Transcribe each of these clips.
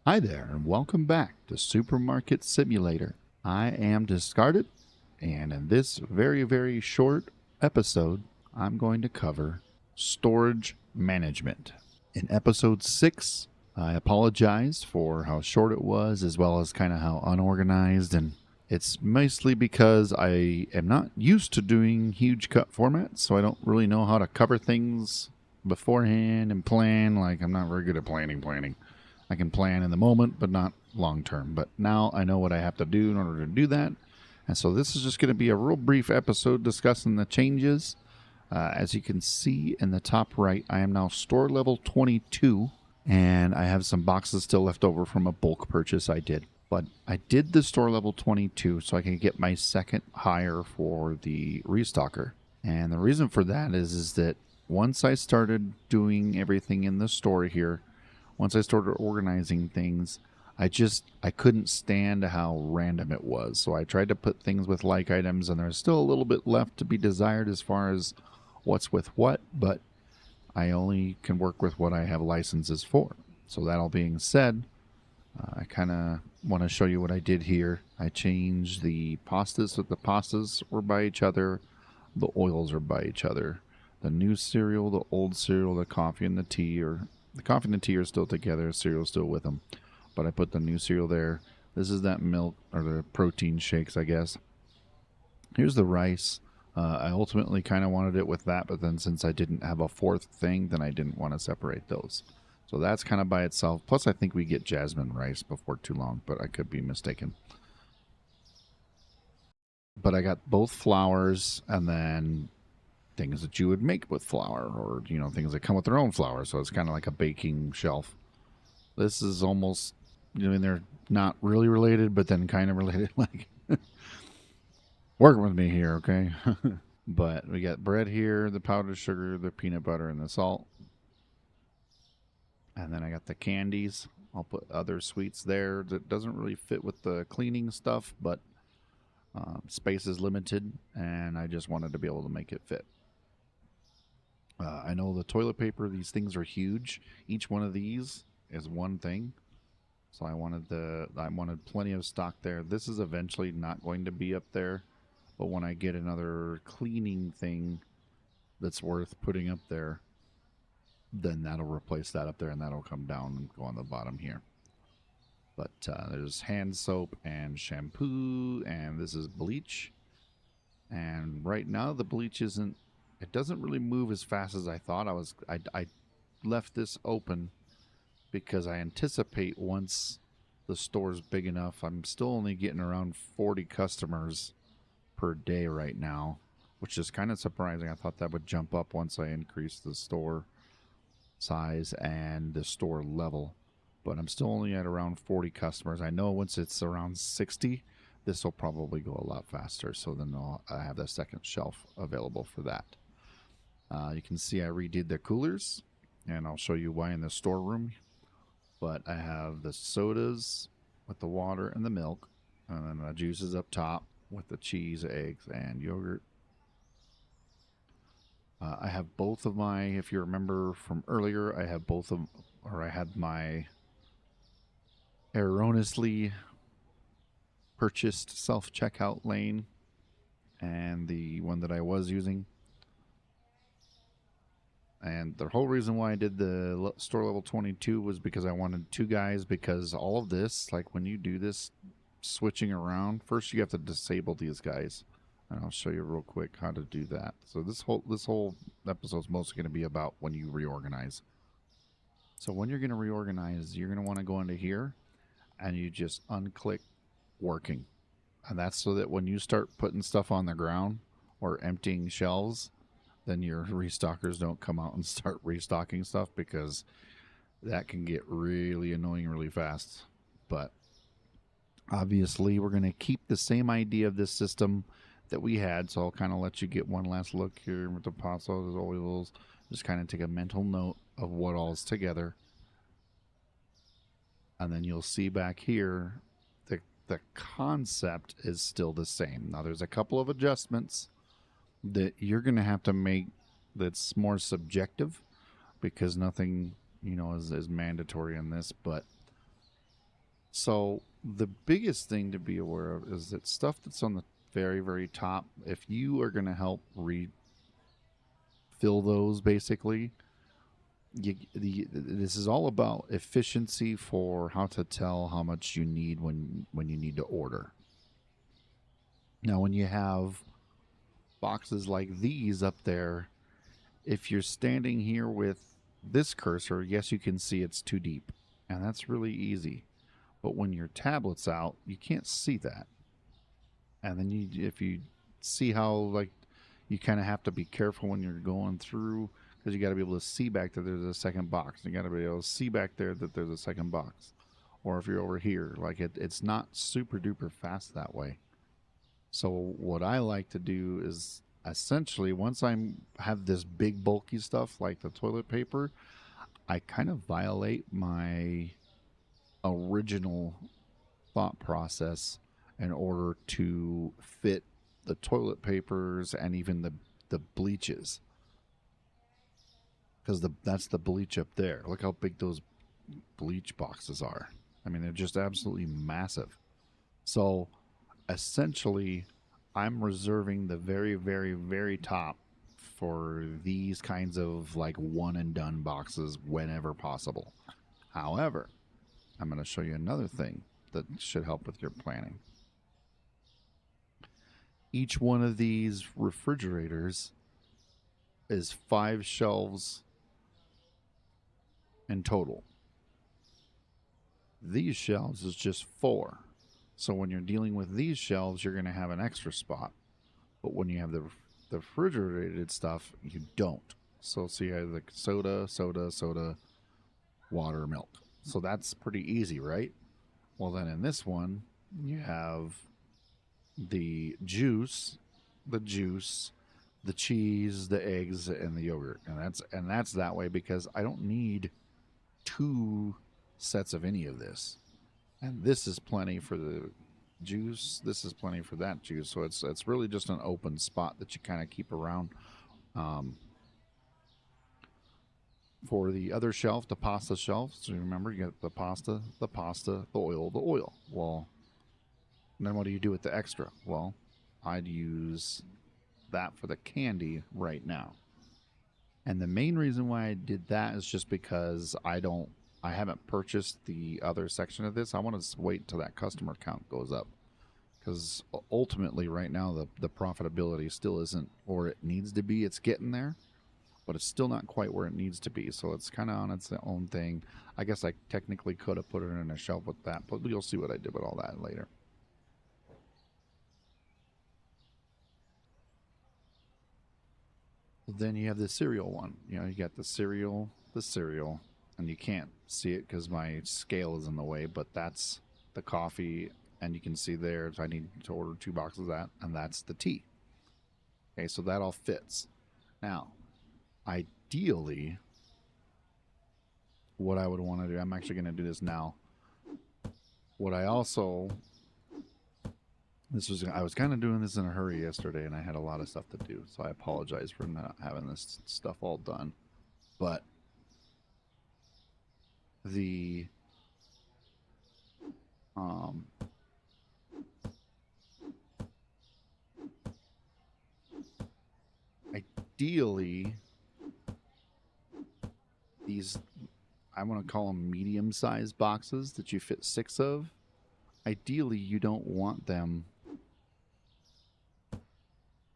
Hi there, and welcome back to Supermarket Simulator. I am Discarded, and in this very short episode, I'm going to cover storage management. In episode 6, I apologize for how short it was, as well as kind of how unorganized, and it's mostly because I am not used to doing huge cut formats, so I don't really know how to cover things beforehand and plan. Like, I'm not very good at planning. I can plan in the moment, but not long term. But now I know what I have to do in order to do that. And so this is just going to be a real brief episode discussing the changes. As you can see in the top right, I am now store level 22, and I have some boxes still left over from a bulk purchase I did. But I did the store level 22 so I can get my second hire for the restocker. And the reason for that is that once I started doing everything in the store here, once I started organizing things, I couldn't stand how random it was. So I tried to put things with like items, and there's still a little bit left to be desired as far as what's with what, but I only can work with what I have licenses for. So that all being said, I kind of want to show you what I did here. I changed the pastas so the pastas were by each other, the oils are by each other. The new cereal, the old cereal, the coffee and the tea, or the coffee and the tea are still together, cereal's still with them. But I put the new cereal there. This is that milk, or the protein shakes, I guess. Here's the rice. I ultimately kind of wanted it with that, but then since I didn't have a fourth thing, then I didn't want to separate those. So that's kind of by itself. Plus, I think we get jasmine rice before too long, but I could be mistaken. But I got both flours and then things that you would make with flour, or things that come with their own flour, so it's kind of like a baking shelf. This is almost, they're not really related, but then kind of related. Like, working with me here, okay? But we got bread here, the powdered sugar, the peanut butter, and the salt. And then I got the candies. I'll put other sweets there that doesn't really fit with the cleaning stuff, but space is limited, and I just wanted to be able to make it fit. I know the toilet paper, these things are huge. Each one of these is one thing. So I wanted plenty of stock there. This is eventually not going to be up there, but when I get another cleaning thing that's worth putting up there, then that'll replace that up there, and that'll come down and go on the bottom here. But there's hand soap and shampoo, and this is bleach. And right now the bleach it doesn't really move as fast as I thought. I left this open because I anticipate once the store's big enough, I'm still only getting around 40 customers per day right now, which is kind of surprising. I thought that would jump up once I increase the store size and the store level, but I'm still only at around 40 customers. I know once it's around 60, this will probably go a lot faster, so then I have the second shelf available for that. You can see I redid the coolers, and I'll show you why in the storeroom. But I have the sodas with the water and the milk, and then the juices up top with the cheese, eggs, and yogurt. I have both of my, if you remember from earlier, I had my erroneously purchased self-checkout lane and the one that I was using. And the whole reason why I did the store level 22 was because I wanted two guys, because all of this, like when you do this switching around, first you have to disable these guys. And I'll show you real quick how to do that. So this whole episode is mostly going to be about when you reorganize. So when you're going to reorganize, you're going to want to go into here and you just unclick working. And that's so that when you start putting stuff on the ground or emptying shelves, then your restockers don't come out and start restocking stuff, because that can get really annoying really fast. But obviously we're going to keep the same idea of this system that we had, so I'll kind of let you get one last look here with the pastas, the oils, just kind of take a mental note of what all's together. And then you'll see back here the concept is still the same. Now there's a couple of adjustments that you're going to have to make that's more subjective, because nothing is mandatory in this. But So the biggest thing to be aware of is that stuff that's on the very, very top, if you are going to help refill those basically, this is all about efficiency for how to tell how much you need when you need to order. Now, when you have boxes like these up there, if you're standing here with this cursor, yes, you can see it's too deep, and that's really easy. But when your tablet's out, you can't see that. And then if you see how like you kind of have to be careful when you're going through, because you got to be able to see back that there's a second box. You got to be able to see back there that there's a second box. Or if you're over here, like it's not super duper fast that way. So what I like to do is essentially once I have this big bulky stuff like the toilet paper, I kind of violate my original thought process in order to fit the toilet papers and even the bleaches, because that's the bleach up there. Look how big those bleach boxes are. I mean, they're just absolutely massive. So essentially, I'm reserving the very, very, very top for these kinds of like one and done boxes whenever possible. However, I'm going to show you another thing that should help with your planning. Each one of these refrigerators is 5 shelves in total. These shelves is just 4. So when you're dealing with these shelves, you're going to have an extra spot. But when you have the refrigerated stuff, you don't. So you have the soda, water, milk. So that's pretty easy, right? Well, then in this one, you have the juice, the cheese, the eggs, and the yogurt. And that's that way because I don't need 2 sets of any of this. And this is plenty for the juice. This is plenty for that juice. So it's really just an open spot that you kind of keep around. For the other shelf, the pasta shelf, so remember you get the pasta, the oil. Well, then what do you do with the extra? Well, I'd use that for the candy right now. And the main reason why I did that is just because I haven't purchased the other section of this. I want to wait until that customer count goes up. Because ultimately right now the profitability still isn't where it needs to be. It's getting there, but it's still not quite where it needs to be. So it's kind of on its own thing. I guess I technically could have put it in a shelf with that, but you'll see what I did with all that later. Then you have the cereal one. You know, you got the cereal, and you can't see it because my scale is in the way, but that's the coffee, and you can see there I need to order 2 boxes of that, and that's the tea. Okay, so that all fits. Now, ideally, what I would want to do, I'm actually going to do this now. What I also, I was kind of doing this in a hurry yesterday, and I had a lot of stuff to do, so I apologize for not having this stuff all done. But the ideally, these, I want to call them medium-sized boxes that you fit 6 of. Ideally, you don't want them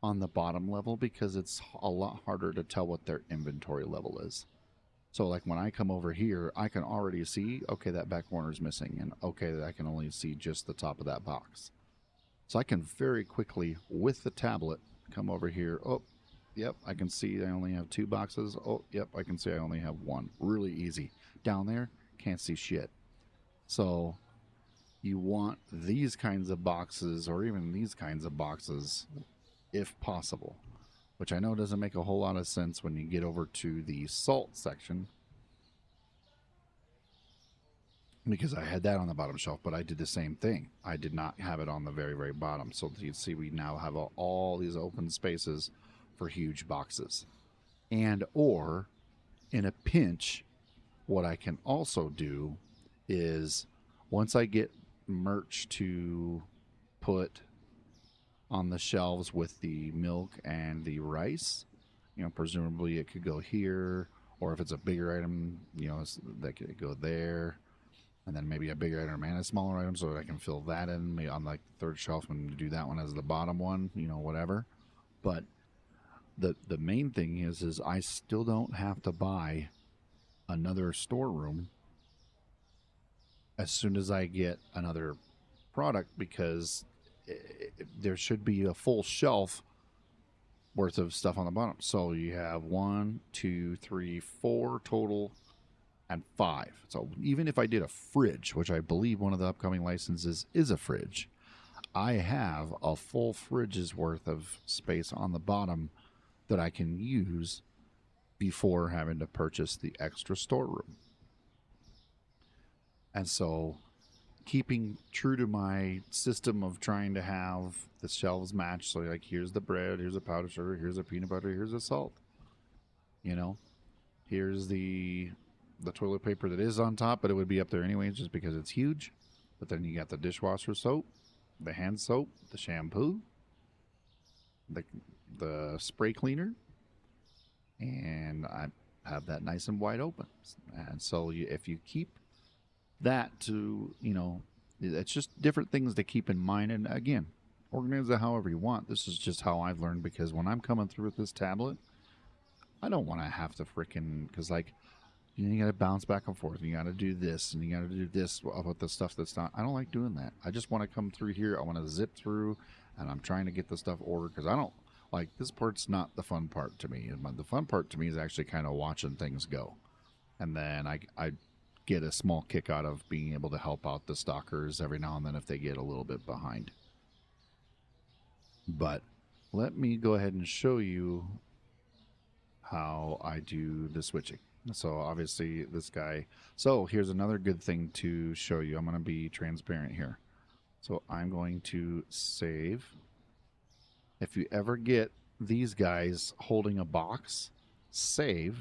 on the bottom level because it's a lot harder to tell what their inventory level is. So like when I come over here, I can already see, okay, that back corner is missing, and okay, I can only see just the top of that box. So I can very quickly, with the tablet, come over here. Oh, yep, I can see I only have 2 boxes. Oh, yep, I can see I only have 1. Really easy. Down there, can't see shit. So you want these kinds of boxes, or even these kinds of boxes, if possible, which I know doesn't make a whole lot of sense when you get over to the salt section, because I had that on the bottom shelf, but I did the same thing. I did not have it on the very, very bottom. So you see we now have all these open spaces for huge boxes. And or in a pinch, what I can also do is once I get merch to put on the shelves with the milk and the rice, presumably it could go here, or if it's a bigger item, that could go there, and then maybe a bigger item and a smaller item so that I can fill that in maybe on like the third shelf and do that one as the bottom one, whatever. But the main thing is I still don't have to buy another storeroom as soon as I get another product, because there should be a full shelf worth of stuff on the bottom. So you have 1, 2, 3, 4 total, and 5. So even if I did a fridge, which I believe one of the upcoming licenses is a fridge, I have a full fridge's worth of space on the bottom that I can use before having to purchase the extra storeroom. And so keeping true to my system of trying to have the shelves match, so like here's the bread, here's a powdered sugar, here's a peanut butter, here's the salt, here's the toilet paper that is on top, but it would be up there anyways just because it's huge. But then you got the dishwasher soap, the hand soap, the shampoo, the spray cleaner, and I have that nice and wide open. And so if you keep that to, it's just different things to keep in mind. And again, organize it however you want. This is just how I've learned, because when I'm coming through with this tablet, I don't want to have to freaking, because like, you got to bounce back and forth. You got to do this and you got to do this about the stuff that's not. I don't like doing that. I just want to come through here. I want to zip through, and I'm trying to get the stuff ordered, because I don't like this part's not the fun part to me. The fun part to me is actually kind of watching things go, and then I get a small kick out of being able to help out the stockers every now and then if they get a little bit behind. But let me go ahead and show you how I do the switching. So obviously this guy, so here's another good thing to show you. I'm going to be transparent here. So I'm going to save. If you ever get these guys holding a box, save,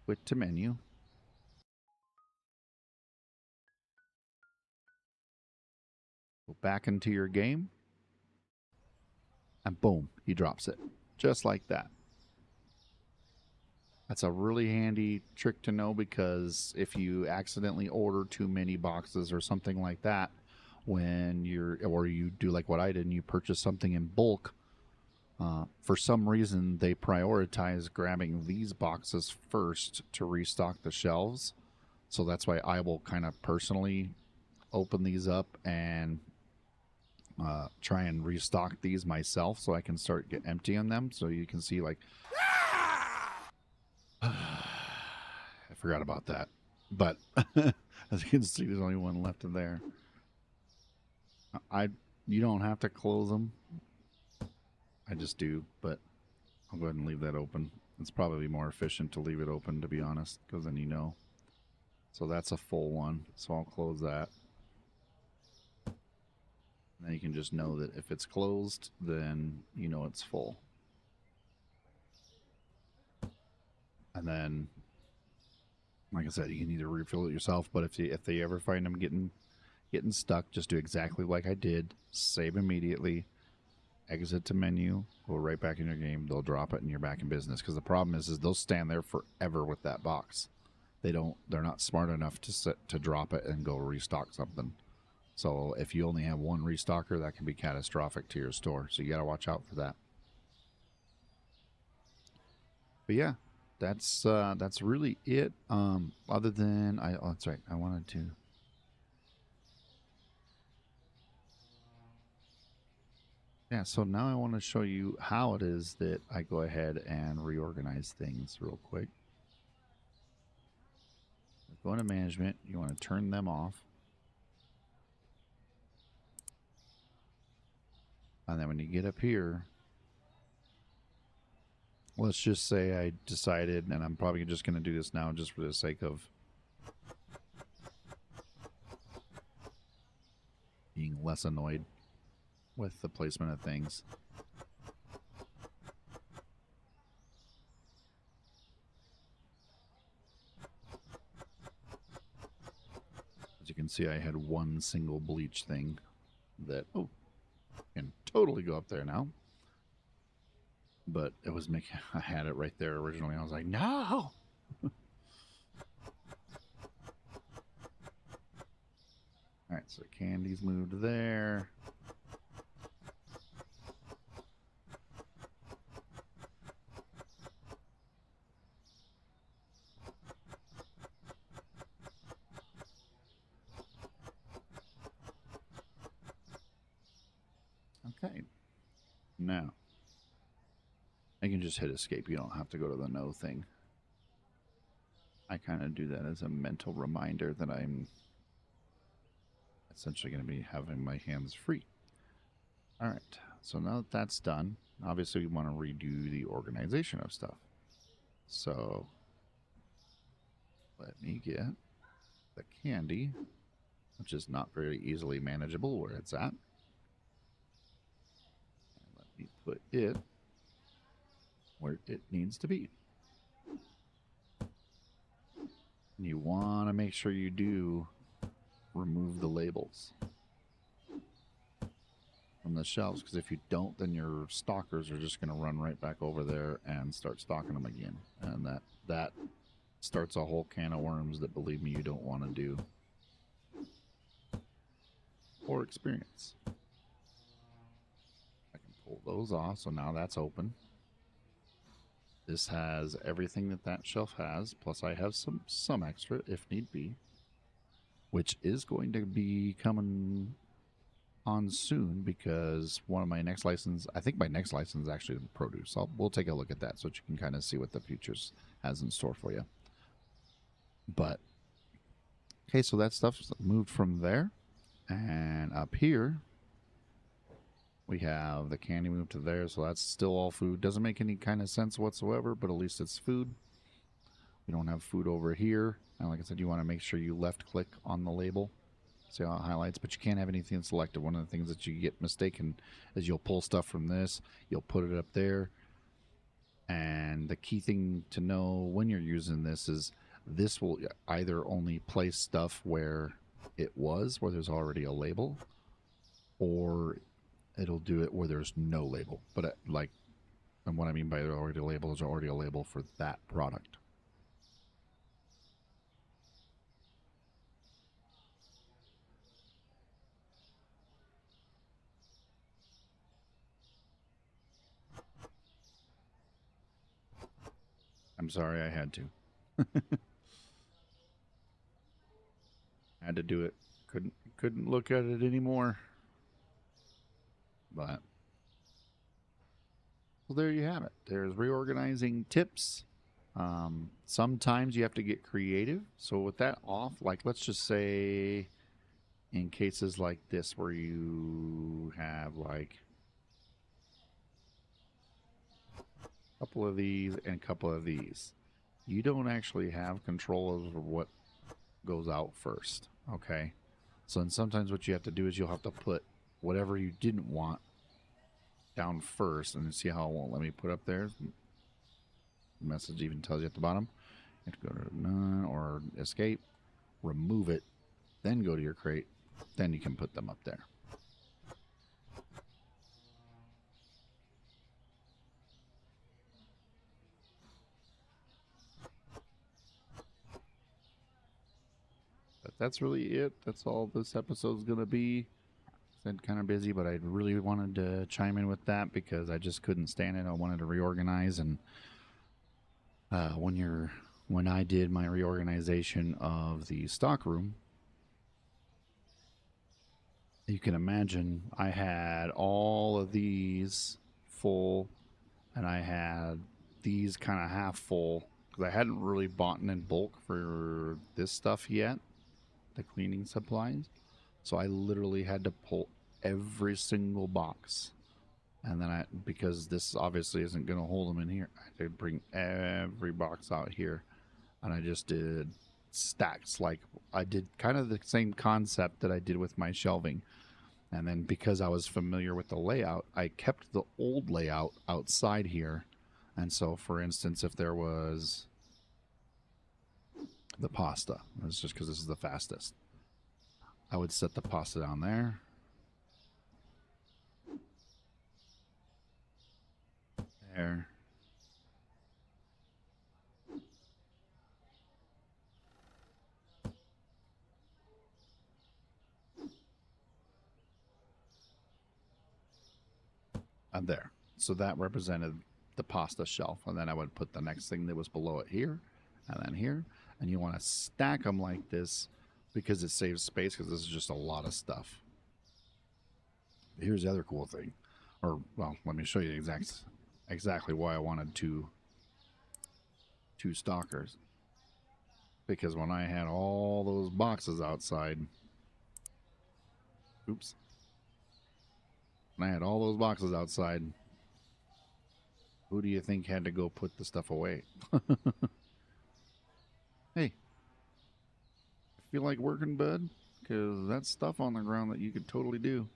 quit to menu, go back into your game, and boom, he drops it. Just like that. That's a really handy trick to know, because if you accidentally order too many boxes or something like that, when or you do like what I did and you purchase something in bulk, for some reason they prioritize grabbing these boxes first to restock the shelves. So that's why I will kind of personally open these up and try and restock these myself, so I can start emptying them. So you can see like I forgot about that. But as you can see, there's only one left in there. You don't have to close them. I just do, but I'll go ahead and leave that open. It's probably more efficient to leave it open, to be honest, because then you know. So that's a full one, so I'll close that. And then you can just know that if it's closed, then you know it's full. And then, like I said, you can either refill it yourself, but if they ever find them getting stuck, just do exactly like I did. Save immediately, exit to menu, go right back in your game. They'll drop it and you're back in business. Because the problem is they'll stand there forever with that box. They're not smart enough to drop it and go restock something. So if you only have one restocker, that can be catastrophic to your store. So you got to watch out for that. But yeah, that's really it. Other than that's right. I wanted to. Yeah, so now I want to show you how it is that I go ahead and reorganize things real quick. Go into management. You want to turn them off. And then when you get up here, let's just say I decided, and I'm probably just going to do this now just for the sake of being less annoyed with the placement of things. As you can can see I had one single bleach thing that, oh, can totally go up there now. But it was making, I had it right there originally. I was like, no! Alright, so candy's moved there. Okay. Now, I can just hit escape. You don't have to go to the no thing. I kind of do that as a mental reminder that I'm essentially going to be having my hands free. All right, so now that that's done, obviously we want to redo the organization of stuff. So let me get the candy, which is not very easily manageable where it's at. And let me put it where it needs to be. And you want to make sure you do remove the labels from the shelves, because if you don't, then your stalkers are just going to run right back over there and start stalking them again. And that starts a whole can of worms that, believe me, you don't want to do or experience. I can pull those off, so now that's open. This has everything that that shelf has, plus I have some extra if need be, which is going to be coming on soon, because one of my next license, I think my next license is actually produce. We'll take a look at that so that you can kind of see what the futures has in store for you. But okay, so that stuff's moved from there, and up here we have the candy moved to there, so that's still all food. Doesn't make any kind of sense whatsoever, but at least it's food. We don't have food over here, and like I said, you want to make sure you left click on the label. See how it highlights, but you can't have anything selected. One of the things that you get mistaken is you'll pull stuff from this, you'll put it up there, and the key thing to know when you're using this is this will either only place stuff where it was, where there's already a label, or it'll do it where there's no label. But like, and what I mean by already a label is already a label for that product. I'm sorry, I had to. Had to do it. Couldn't look at it anymore. But well, there you have it. There's reorganizing tips. Sometimes you have to get creative. So with that off, like let's just say in cases like this where you have like a couple of these and a couple of these, you don't actually have control over what goes out first. Okay, so then sometimes what you have to do is you'll have to put whatever you didn't want down first, and see how it won't let me put up there. The message even tells you at the bottom. You have to go to none or escape, remove it, then go to your crate, then you can put them up there. But that's really it. That's all this episode's gonna be. Said kind of busy, but I really wanted to chime in with that because I just couldn't stand it. I wanted to reorganize, and when I did my reorganization of the stock room, you can imagine I had all of these full, and I had these kind of half full because I hadn't really bought in bulk for this stuff yet, the cleaning supplies. So I literally had to pull every single box. And then because this obviously isn't going to hold them in here, I had to bring every box out here. And I just did stacks. Like I did kind of the same concept that I did with my shelving. And then because I was familiar with the layout, I kept the old layout outside here. And so, for instance, if there was the pasta, it's just because this is the fastest. I would set the pasta down there. There. And there. So that represented the pasta shelf. And then I would put the next thing that was below it here and then here. And you want to stack them like this because it saves space, because this is just a lot of stuff. Here's the other cool thing. Or, well, let me show you exactly why I wanted two stalkers. Because when I had all those boxes outside, oops. When I had all those boxes outside, who do you think had to go put the stuff away? Hey, feel like working, bud? Because that's stuff on the ground that you could totally do.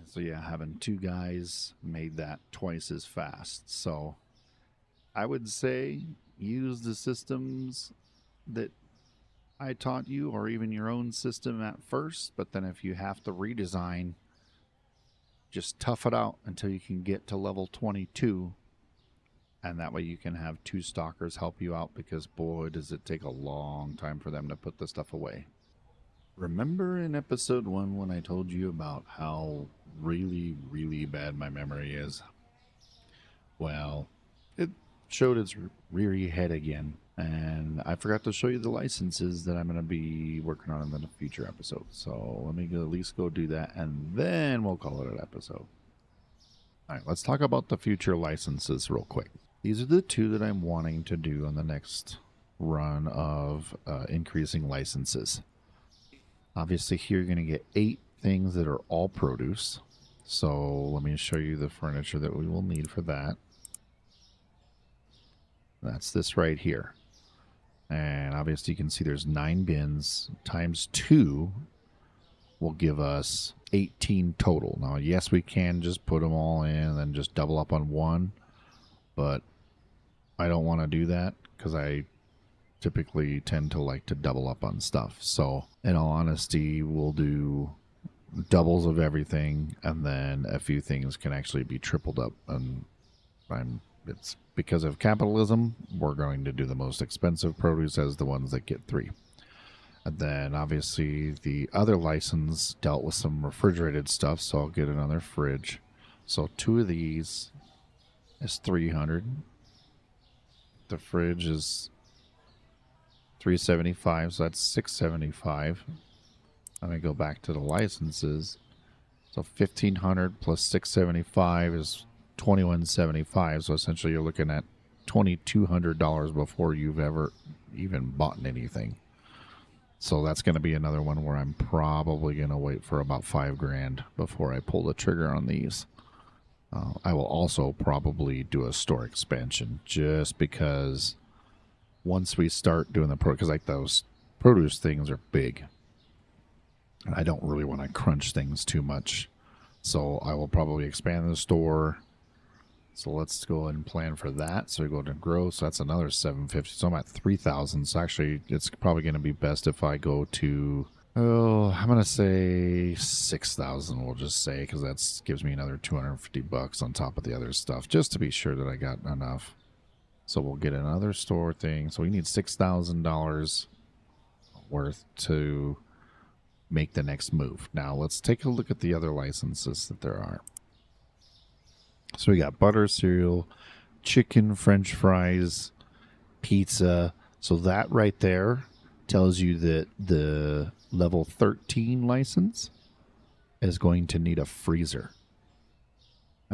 So yeah, having two guys made that twice as fast. So I would say use the systems that I taught you, or even your own system at first. But then if you have to redesign, just tough it out until you can get to level 22. And that way you can have two stalkers help you out, because boy, does it take a long time for them to put the stuff away. Remember in episode 1 when I told you about how really, really bad my memory is? Well, it showed its reary head again. And I forgot to show you the licenses that I'm going to be working on in the future episode. So let me at least go do that, and then we'll call it an episode. All right, let's talk about the future licenses real quick. These are the two that I'm wanting to do on the next run of increasing licenses. Obviously, here you're going to get 8 things that are all produce. So let me show you the furniture that we will need for that. That's this right here. And obviously you can see there's 9 bins times 2 will give us 18 total. Now, yes, we can just put them all in and then just double up on one, but I don't want to do that because I typically tend to like to double up on stuff. So in all honesty, we'll do doubles of everything, and then a few things can actually be tripled up. And it's because of capitalism, we're going to do the most expensive produce as the ones that get 3. And then obviously the other license dealt with some refrigerated stuff, so I'll get another fridge. So 2 of these is 300. The fridge is 375, so that's 675. Let me go back to the licenses. So 1500 plus 675 is 2175. So essentially you're looking at $2,200 before you've ever even bought anything. So that's going to be another one where I'm probably going to wait for about $5,000 before I pull the trigger on these. I will also probably do a store expansion, just because once we start doing the because like those produce things are big, and I don't really want to crunch things too much. So I will probably expand the store. So let's go ahead and plan for that. So we go to grow. So that's another 750. So I'm at 3,000. So actually, it's probably going to be best if I go to, I'm going to say 6,000. We'll just say, because that gives me another $250 on top of the other stuff, just to be sure that I got enough. So we'll get another store thing. So we need $6,000 worth to make the next move. Now let's take a look at the other licenses that there are. So we got butter, cereal, chicken, french fries, pizza. So that right there tells you that the level 13 license is going to need a freezer.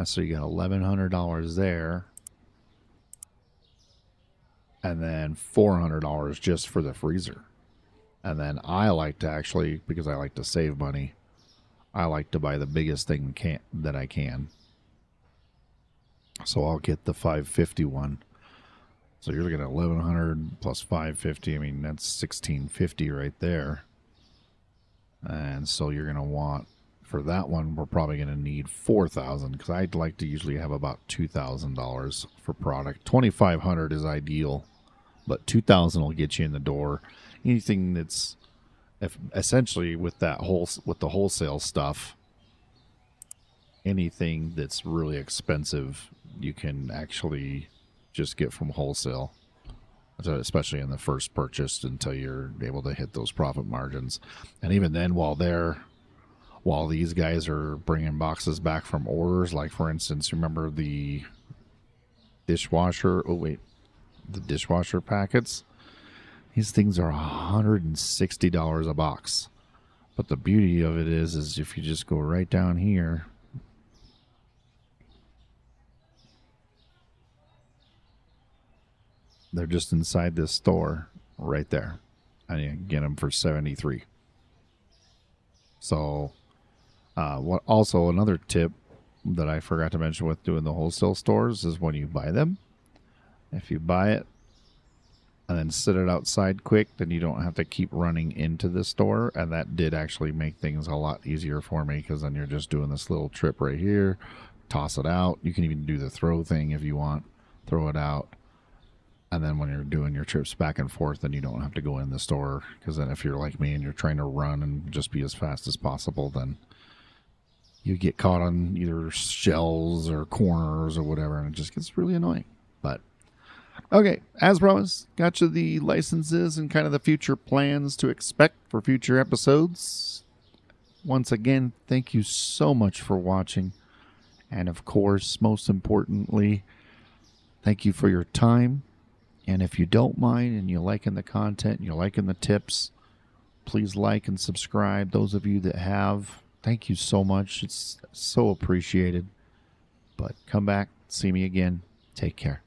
So you got $1,100 there. And then $400 just for the freezer. And then I like to actually, because I like to save money, I like to buy the biggest thing that I can. So I'll get the 550 one. So you're looking at 1,100 plus 550. I mean, that's 1,650 right there. And so you're going to want, for that one, we're probably going to need 4,000 because I'd like to usually have about $2,000 for product. 2,500 is ideal, but 2,000 will get you in the door. Anything that's essentially with the wholesale stuff, anything that's really expensive, you can actually just get from wholesale, especially in the first purchase until you're able to hit those profit margins. And even then, while these guys are bringing boxes back from orders, like for instance, remember the dishwasher? Oh wait, the dishwasher packets. These things are $160 a box. But the beauty of it is if you just go right down here, they're just inside this store right there, and you can get them for $73. So, what also another tip that I forgot to mention with doing the wholesale stores is when you buy them, if you buy it and then sit it outside quick, then you don't have to keep running into the store. And that did actually make things a lot easier for me, because then you're just doing this little trip right here, toss it out. You can even do the throw thing if you want, throw it out. And then when you're doing your trips back and forth, then you don't have to go in the store, because then if you're like me and you're trying to run and just be as fast as possible, then you get caught on either shelves or corners or whatever, and it just gets really annoying. But okay, as promised, got you the licenses and kind of the future plans to expect for future episodes. Once again, thank you so much for watching. And of course, most importantly, thank you for your time. And if you don't mind and you're liking the content and you're liking the tips, please like and subscribe. Those of you that have, thank you so much. It's so appreciated. But come back, see me again. Take care.